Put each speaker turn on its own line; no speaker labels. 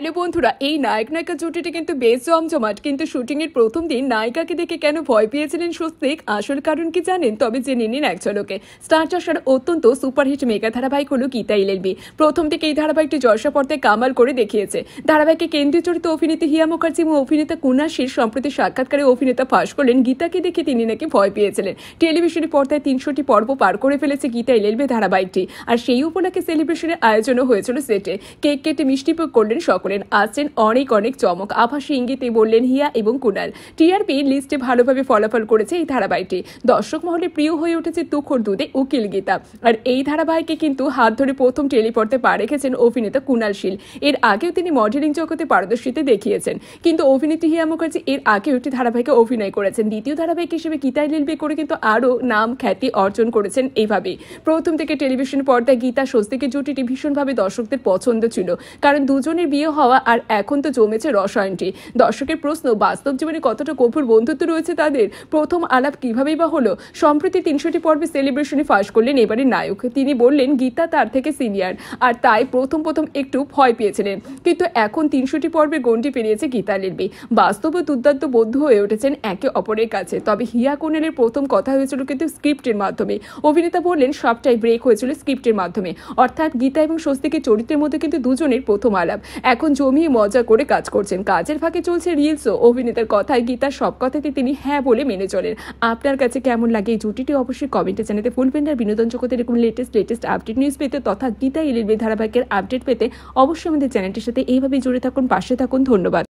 Hello বন্ধুরা, এই নায়ক নায়িকা জুটিটি কিন্তু বেশ জমজমাট। কিন্তু শুটিং এর প্রথম দিন নায়িকাকে দেখে কেন ভয় পেয়েছিলেন স্বস্তিক, আসল কারণ কি জানেন? তবে জেনে নিন এক ঝলকে। স্টার জলসার অত্যন্ত সুপারহিট মেগা ধারাবাহিক হলো গীতা এলএলবি। প্রথম থেকে এই ধারাবাহিকটি জলসা পর্দায় কামাল করে দেখিয়েছে। ধারাবাহিকে কেন্দ্রীয় চরিত্রে অভিনেত্রী হিয়া মুখার্জি এবং অভিনেতা কুনাল শীর সম্প্রতি সাক্ষাৎকারে অভিনেতা ফাঁস করলেন গীতাকে দেখে তিনি নাকি ভয় পেয়েছিলেন। টেলিভিশনের পর্দায় 300টি পর্ব পার করে ফেলেছে গীতা এলএলবি ধারাবাহিকটি। আর সেই উপলক্ষে সেলিব্রেশনের আয়োজনও হয়েছিল সেটে। কেক কেটে মিষ্টিমুখ করলেন সকলের। আসছেন অনেক অনেক চমক, আভাসী ইঙ্গিতে বললেন হিয়া এবং কুনাল। টিআরপি লিস্টে ভালোভাবে ফলাফল করেছে এই ধারাবাহিকটি। দর্শক মহলে প্রিয় হয়ে উঠেছে তুখোর দুধে উকিল গীতা। আর এই ধারাবাহিকে কিন্তু হাত ধরে প্রথম টেলিপর্দে পা রেখেছেন অভিনেতা কুনাল শীল। এর আগেও তিনি মডেলিং জগতে পারদর্শিতা দেখিয়েছেন। কিন্তু অভিনেত্রী হিয়া মুখার্জি এর আগেও একটি ধারাবাহিকে অভিনয় করেছেন। দ্বিতীয় ধারাবাহিক হিসেবে গীতা এলএলবি করে কিন্তু আরও নাম খ্যাতি অর্জন করেছেন। এইভাবেই প্রথম থেকে টেলিভিশন পর্দায় গীতা স্বস্তিকের জুটিটি ভীষণভাবে দর্শকদের পছন্দ ছিল, কারণ দুজনের বিয়ে হওয়া আর এখন তো জমেছে রসায়নটি। দর্শকের প্রশ্ন, বাস্তব জীবনে কতটা গভীর বন্ধুত্ব রয়েছে তাদের? প্রথম আলাপ কিভাবেই বা হলো? সম্প্রতি 300টি পর্বে সেলিব্রেশনে ফাঁস করলেন এবারের নায়ক। তিনি বললেন গীতা তার থেকে সিনিয়র, আর তাই প্রথম একটু ভয় পেয়েছিলেন। কিন্তু এখন 300টি পর্বের গণ্ডি পেরিয়েছে গীতা এলএলবি। বাস্তবে দুর্দান্ত বন্ধু হয়ে উঠেছেন একে অপরের কাছে। তবে হিয়া কুনালের প্রথম কথা হয়েছিল কিন্তু স্ক্রিপ্টের মাধ্যমে। অভিনেতা বললেন সবটাই ব্রেক হয়েছিল স্ক্রিপ্টের মাধ্যমে। অর্থাৎ গীতা এবং স্বস্তিকের চরিত্রের মধ্যে কিন্তু দুজনের প্রথম আলাপ। এখন জমিয়ে মজা করে কাজ করছেন, কাজের ফাঁকে চলছে রিলসও। অভিনেতার কথায় গীতার সব কথাতে তিনি হ্যাঁ বলে মেনে চলেন। আপনার কাছে কেমন লাগে এই জুটিটি? অবশ্যই কমেন্টে জানাতে ভুলবেন না। বিনোদন জগতের এরকম লেটেস্ট আপডেট নিউজ পেতে তথা গীতা এলএলবি ধারাবাহিকের আপডেট পেতে অবশ্যই আমাদের চ্যানেলটির সাথে এইভাবেই জুড়ে থাকুন, পাশে থাকুন। ধন্যবাদ।